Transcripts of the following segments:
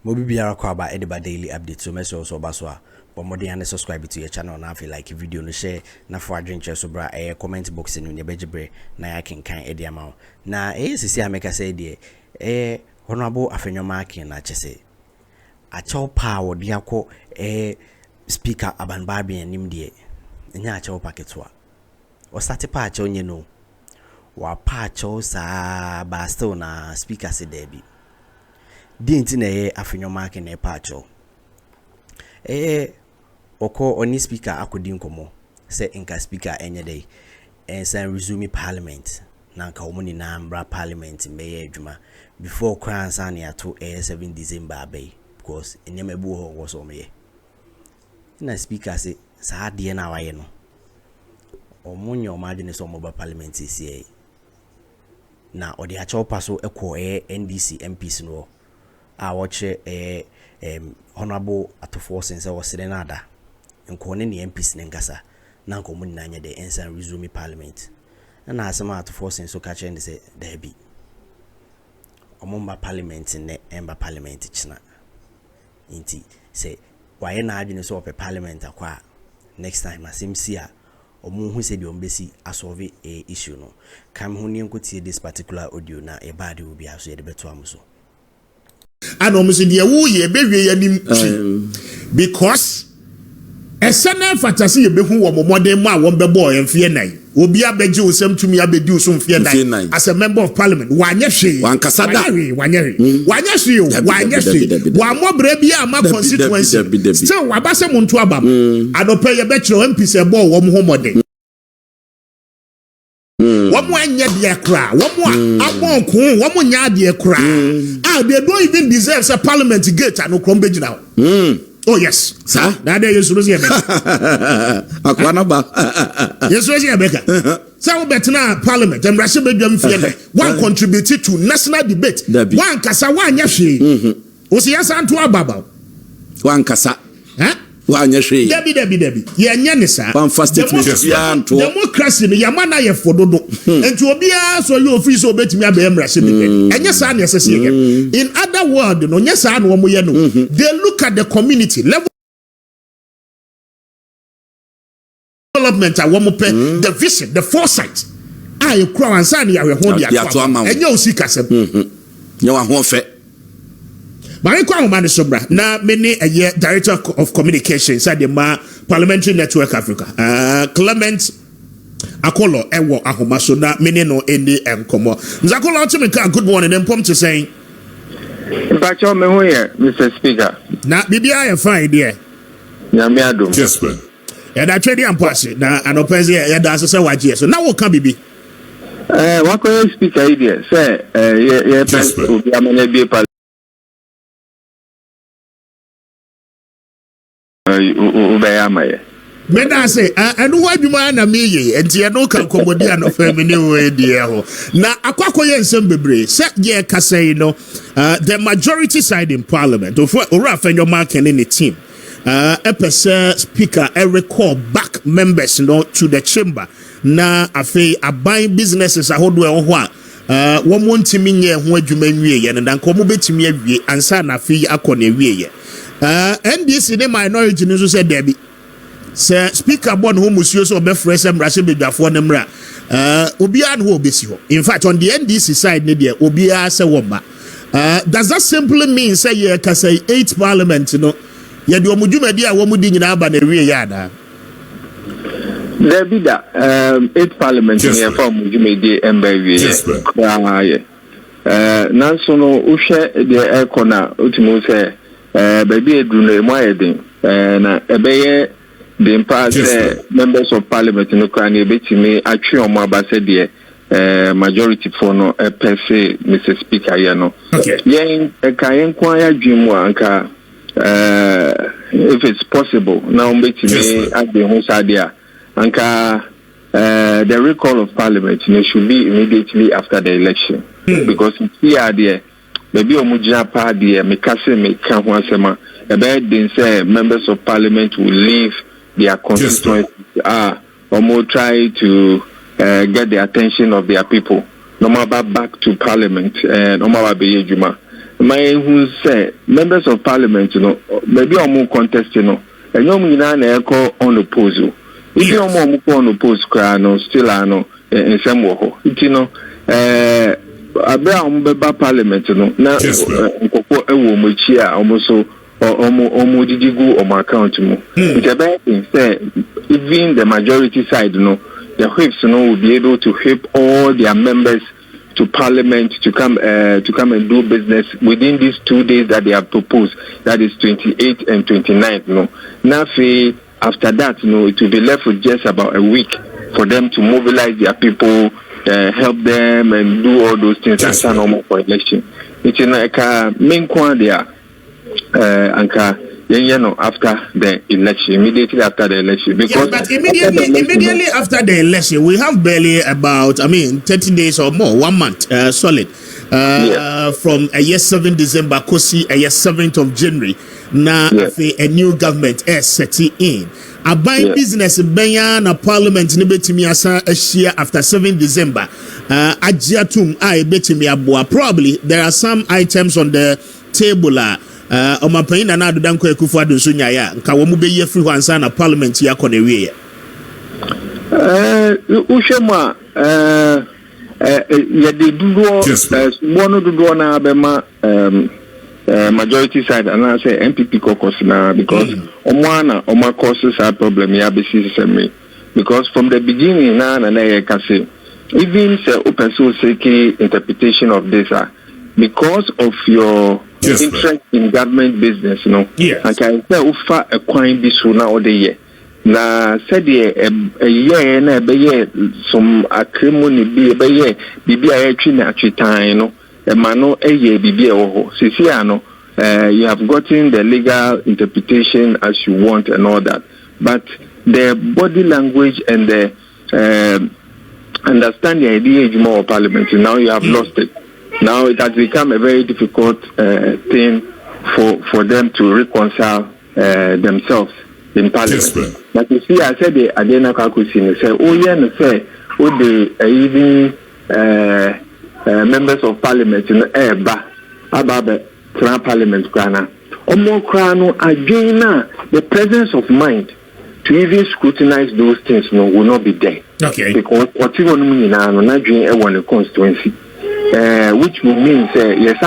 Mobi biara kwa ba ediba daily update so message so baswa. But more than subscribe to your channel now feel like video no share na for adventure so bra comment box no ne bejebre na ya kan edi ama. Na sisi ameka say de honorable Afenyo Markin na chese. A chow power de akọ speaker abanbabi anim de. Nya a chow paketwa. O start pa a chow nye no. Wa pa chow sa ba still na speaker se debi. Di nti na Afenyo Markin na pa chow. Oko oni speaker akodi nkomo se inka speaker enye dey ensan resume parliament na nka omuni na mbra parliament meye adwuma before crown san ya to 7 December abey because enyema bu ho wo so meye na speaker se sa de na waye no omunyo omadwene so moba parliament sie na odi a chopa so ekọ NDC MPs no a woche honorable atofo sense wo sere na ada nkone ne MPs ne ngasa na nko mun nanya de ensan resume parliament na asema atofo sense so ka chen se da bi omumba parliament ne emba parliament china inti se waye na adwene so ope parliament akwa next time asimsia omu hu se de ombesi asolve issue no kam hu ne nkotie this particular audio na e bade obi aso ye de beto am so anomse de wo ye bewie yanim because esana fatasi ye behu wo moden mu a won bebo emfie nan obi abeje osem tumi abedi osum fie nan as a member of parliament wanye hwe wankasada wanye hwe wa mobra bi ama constituency still wabase muntu abam adope ye be kire MP se bo wo ho moden womo anya de kra womo abonko womo nya de kra they don't even deserve a parliament gate and okrombe gina. Oh yes, sir. That day you should see Akroma ba. You should see Beka. So better parliament and Russia one contributed to national debate. One kasa one yashi. Osi yasa antu ababa. One kasa. Huh? Debbie. Yeah, Yanisa. One first democracy, Yamana ye for dodo. And to obia so you free so bet me a BM. And yes, in other words, no, yes, I know they look at the community level development. I want to the vision, the foresight. I crow and sign your home. And you see, Cassim. You are home fair. Na many a year director of communications at the Parliamentary Network Africa. Clement Akolo Ewo Ahomaso na many no ND Komo. Nzakolo Chimika, good morning and pom to saying Bacho me here, Mr. Speaker. Na BBI fine dear. Yamiado. Yes, man. And I trade and pass it na an open here that's so why so now what can be what can you speak idea say yes be Meda say and who you man na me ye enti e no kan komodi an family we dey ho na akwakoye nsem bebre say ye kasai no the majority side in parliament of Afenyo Markin in the team speaker recall back members no to the chamber na afei aban businesses ahodo e ho a wo montimi nye ho adwuma nwie ye na nko mo betimi awie ansa na afei akọ na wie ye NDC the minority no so Debbie say speaker born who musio so be fresh and rashe bedwafo ne mra obia no obesi ho in fact on the NDC side ne there obia say woma does that simply mean say ye ka say 8 parliament no ye de omudwumadi a womudi nyina aba na wie ya da Debbie da 8 parliament ne for omudwumadi emba wie nanso no uhwe de ekona otumo say baby edru no emu ayedin na ebeye the impact members of parliament no kan ebetimi atwe omo abase de majority for no per se Mr. Speaker ye no yen kan kwa ya dwemu anka if it's possible now betimi ade ho sadia anka the recall of parliament should be immediately after the election because here there maybe omujina pa de mekase meka ho asema about say members of parliament will leave their constituencies or try to get the attention of their people no matter back to parliament no matter be ejuma my who say members of parliament, maybe I'm more contest, and you mean call on the proposal. If you are more on the post, still I know in some way. About parliament, now a woman cheer almost almost did you go on my account? It's a bad thing, say, even the majority side, the whips, will be able to whip all their members to parliament to come and do business within these 2 days that they have proposed, that is 28th and 29th. Now, after that, it will be left with just about a week for them to mobilize their people, help them, and do all those things as a normal for election. It's like a main one there, after the election, immediately after the election. Because but immediately after the election, we have barely about 30 days or more, 1 month, solid. From a year 7 December, Kesi a year 7th of January. Now a new government is setting in. A buying business na parliament ni betimi asa share after 7 December. Ajiatum I betimi abua. Probably there are some items on the table Omapayina na adudanko ekufu adunsu nyaya nka wo mu be ye free wansa na parliament ya kone wie ushema ya de dudo bono dudo na abema majority side and I say MPP caucus na because oma causes a problem ya be system because from the beginning na can say even say open source interpretation of this because of your interest in government business, Yes. And can say offer a coin be sooner or the year. Na said a year na be year some acrimony be year bibi a actually time a mano a year bibi oho. Sisiano, you have gotten the legal interpretation as you want and all that. But the body language and the understand the idea more of parliament, now you have lost it. Now it has become a very difficult thing for them to reconcile themselves in parliament. Yes, but you see, I said the Adena Kakusin say, even members of parliament in Ababe Parliament Krana. Omo Krano again the presence of mind to even scrutinize those things will not be there. Okay. Because what you want to mean now, not doing a constituency. Which will mean just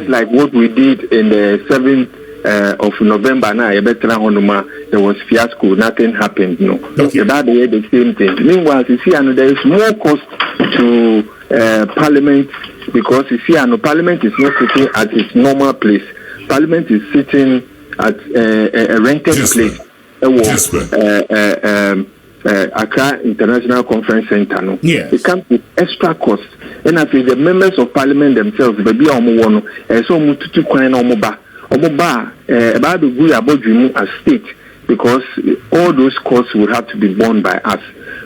like what we did in the 7th of November now there was fiasco, nothing happened. Okay. That day the same thing. Meanwhile, you see, there is more cost to Parliament because you see, Parliament is not sitting at its normal place. Parliament is sitting at a rented place. Accra International Conference Center. No, it comes with extra costs. And I think the members of Parliament themselves, baby, omo so mututu kwan omoba about the good about you as state because all those costs will have to be borne by us.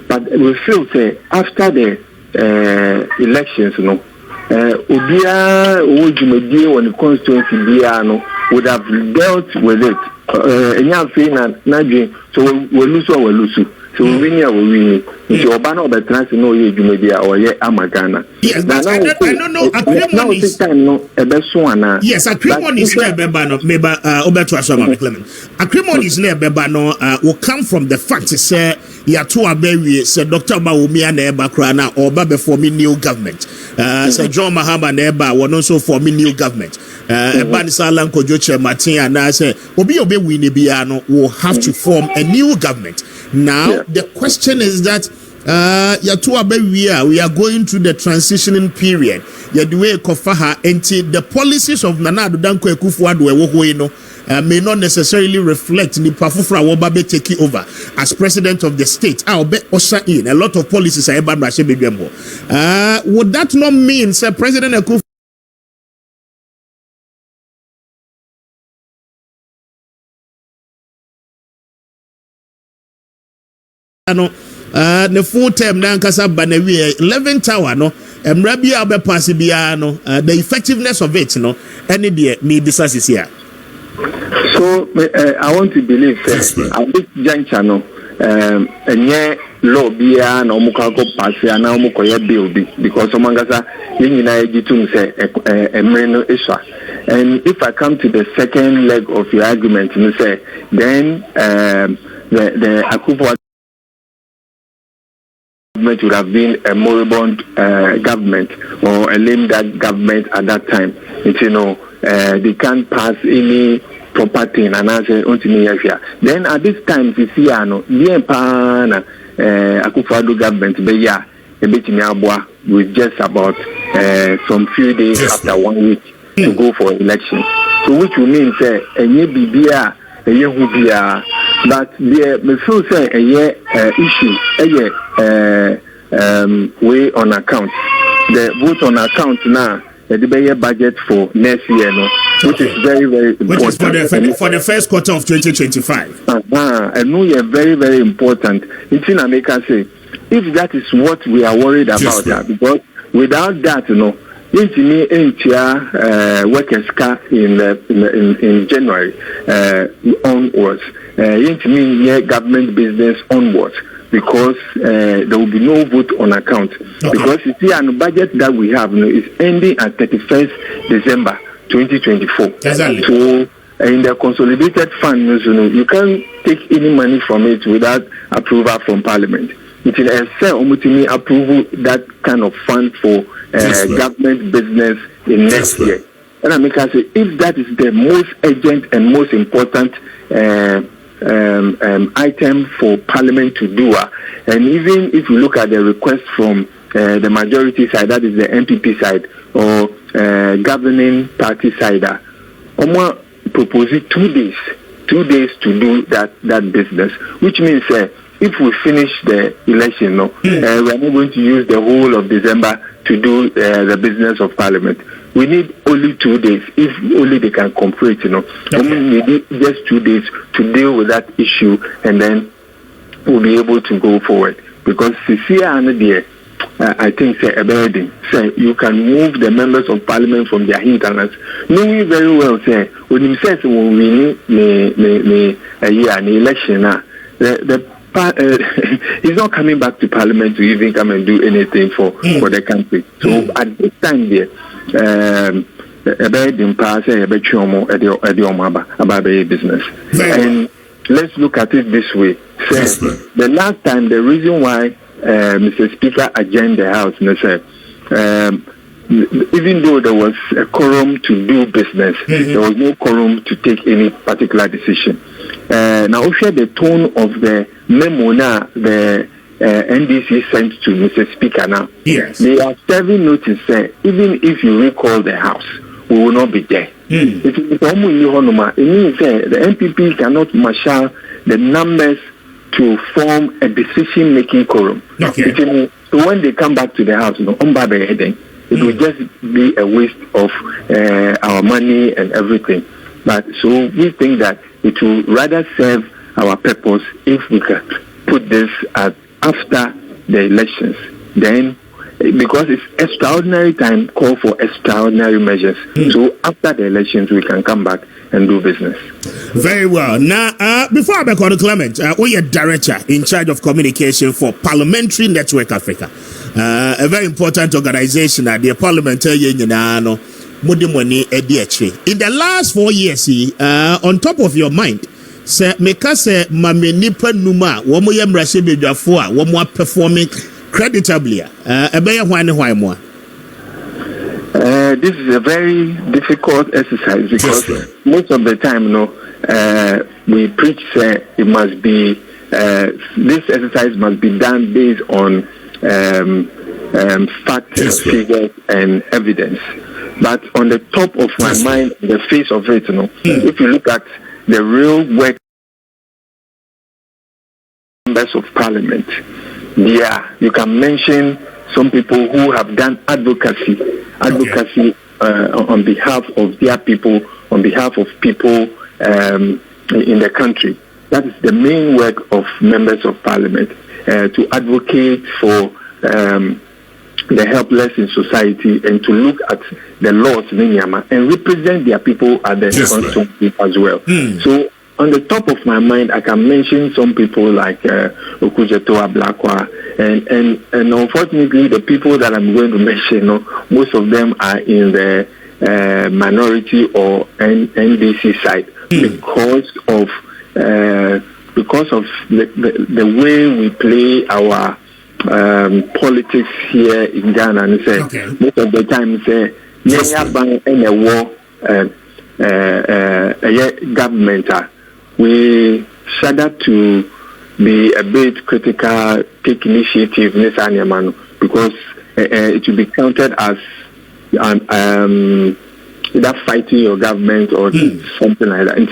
But we feel say after the elections, Obia Ojumedi when the constituency would have dealt with it. So we lose. So we win. If you ban over trans, no you media or ye Amagana. Yes, but I don't know. Yes, Akroma is near Bebano. Maybe Obeto Asama Clement. Akroma is near Bebano. Will come from the fact to say Yatua Berry said Dr. Maumia Neba Krana or Babe for me new government. Sir John Mahama Neba were also for me new government. Banisalan Kojoche Martin and I say Obi Winnie Biano will have to form a new government. Now the question is that we are going through the transitioning period. The policies of Nana Danko Ekufuado may not necessarily reflect the Pafufra Wobabe taking over as president of the state. I'll bet Osha in a lot of policies are about would that not mean, sir, President Ekufuado the full term na nkasa banawi 11 tower no emra bia obepass bia no the effectiveness of it no any there me disassis here. So I want to believe at this juncture no law biya na omuka ko pass ya na omuko ye bill bi because omangasa yina ejitum say emre no isha. And if I come to the second leg of your argument, you say then the Akufo government would have been a moribund government or a lame duck government at that time. It's, they can't pass any property and answer here. Then at this time, you see, Akufo government, with just about some few days after 1 week to go for election. So which will mean say but me feel say issue way on account. The vote on account now the budget for next year, which is very, very important. Which is for the first quarter of 2025. And no, very, very important. It's in America say if that is what we are worried about, because without that, workers car in January onwards. Government business onwards because there will be no vote on account. Because you see, the budget that we have is ending at 31st December 2024. Exactly. So in the consolidated fund, you can't take any money from it without approval from Parliament. It will approve that kind of fund for government business in next year. And I make say if that is the most urgent and most important item for Parliament to do, and even if you look at the request from the majority side, that is the MPP side or governing party side, propose 2 days to do that business, which means if we finish the election, we are not going to use the whole of December to do the business of Parliament. We need only 2 days, if only they can cooperate, We need just 2 days to deal with that issue, and then we'll be able to go forward. Because I think say you can move the members of Parliament from their hinterlands, knowing very well when you say when we need a year an election he's not coming back to Parliament to even come and do anything for the country. So at this time there, business. And let's look at it this way. The last time, the reason why Mr. Speaker adjourned the House, even though there was a quorum to do business, there was no quorum to take any particular decision. Now, share the tone of the memo now the NDC sent to Mr. Speaker now. Yes. They are serving notice even if you recall the House, we will not be there. It means the MPP cannot marshal the numbers to form a decision-making quorum. So when they come back to the House, it will just be a waste of our money and everything. But so we think that it will rather serve our purpose if we can put this after the elections. Then, because it's extraordinary time, call for extraordinary measures. So after the elections, we can come back and do business. Very well. Now, before I call Clement, we are director in charge of communication for Parliamentary Network Africa, a very important organization at the Parliamentary Union. In the last 4 years, on top of your mind, say meka say mamenipa numa womo ye mrase bedwafo a womo performing creditably this is a very difficult exercise because most of the time we preach say it must be this exercise must be done based on facts, figures and evidence. But on the top of my mind, the face of it, if you look at the real work members of Parliament, you can mention some people who have done advocacy on behalf of their people, on behalf of people in the country. That is the main work of members of Parliament, to advocate for the helpless in society and to look at the laws in Myanmar and represent their people at the constituency as well. So on the top of my mind, I can mention some people like Okujeto Ablakwa, and unfortunately, the people that I'm going to mention, most of them are in the minority or NDC side because of the way we play our politics here in Ghana. And say most of the time, say in a war, government, we shudder to be a bit critical, take initiative, because it will be counted as either fighting your government or something like that. And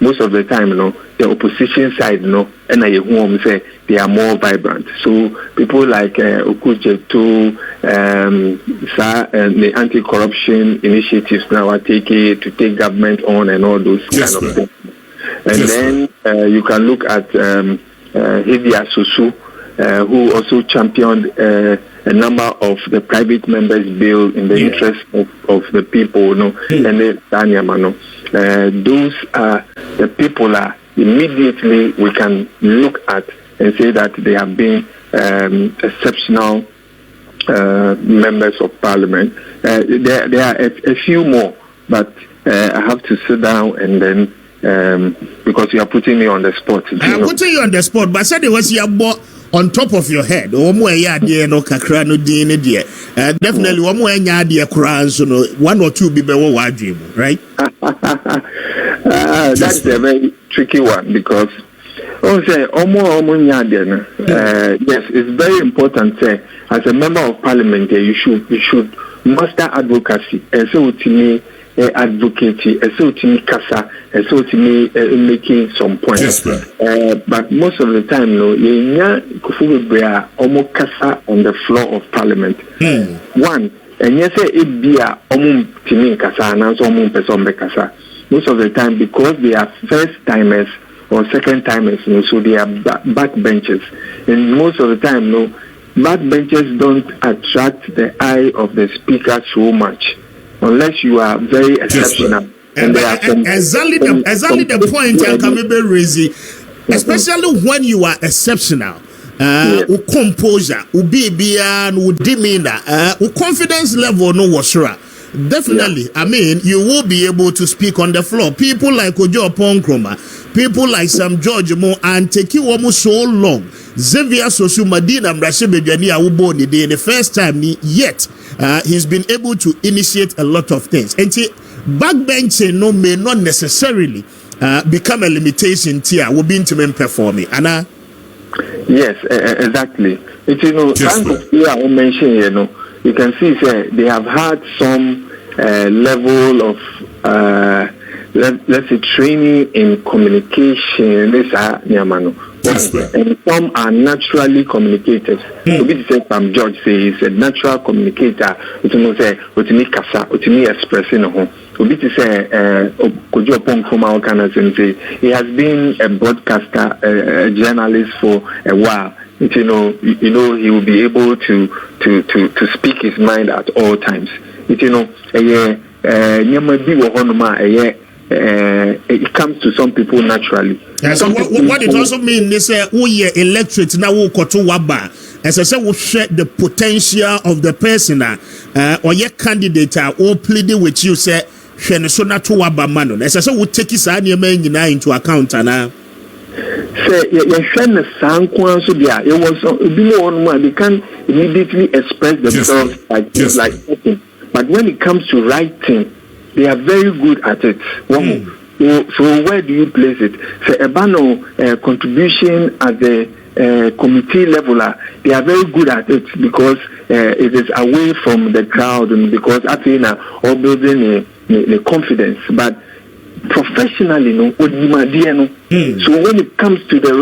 most of the time, the opposition side, and say they are more vibrant. So people like Okujeto, the anti-corruption initiatives now are taking to take government on and all those kind of things. And then you can look at Hidia Susu, who also championed a number of the private members' bill in the interest of the people, and those are the people immediately we can look at and say that they have been exceptional members of parliament. There are a few more, but I have to sit down and then because you are putting me on the spot. I'm putting you on the spot, but said it was your on top of your head. Definitely, one or two people will dream, right? That's a very tricky one because yes, it's very important. As a member of parliament, you should master advocacy. So to me, advocacy, so to me, kasa, so to me, making some points. But most of the time, almost kasa on the floor of parliament. One, and yes, it be a timi kasa, and also person kasa. Most of the time, because they are first timers or second timers, so they are backbenchers, and most of the time, backbenchers don't attract the eye of the speaker so much. Unless you are very exceptional. And exactly the point I can maybe raise, especially when you are exceptional. Composure, demeanor, confidence level no wasra. Definitely, I mean, you will be able to speak on the floor. People like Ojo Akroma, people like Sam George Mo, and take you almost so long. Xavier Sosu Madina Mrashebejani Awuboni Day, the first time yet he's been able to initiate a lot of things. And backbenching may not necessarily become a limitation tier. Will be intimate performing. Anna. Yes, exactly. Thank you. I mention you can see they have had some level of let's say training in communication. And some are naturally communicators. Sam George says he's a natural communicator. Expressing. He has been a broadcaster, a journalist for a while. He will be able to speak his mind at all times. It comes to some people naturally. Yeah, so what it also means is electorate now will go to Waba. As I said, we share the potential of the person or your candidate or pleading with you say so not to Waba man. As I said, we take his into account and say your friend is so there. It was they can immediately express themselves like but when it comes to writing, they are very good at it. So where do you place it? So Ebano contribution at the committee level, they are very good at it because it is away from the crowd and because Athena all building the confidence. But professionally, so when it comes to the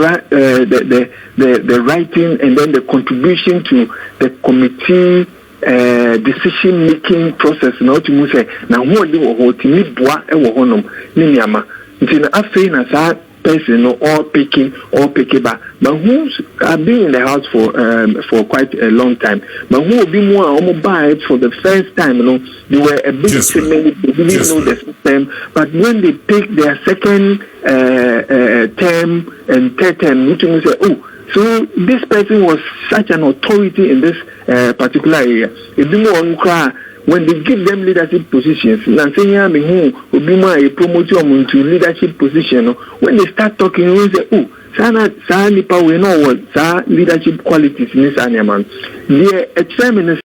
writing and then the contribution to the committee decision making process na to say na ho de wo ho timi boa e wo honom ni nyama nti na afei na sa person or picking back. But I've been in the house for quite a long time. But who will be more buy it for the first time, they were a bit timid, they didn't know the system. But when they pick their second term and third term, you can say, oh, so this person was such an authority in this particular area. When they give them leadership positions, to leadership position, when they start talking, we say, oh, we know what leadership qualities in this animal. The examiners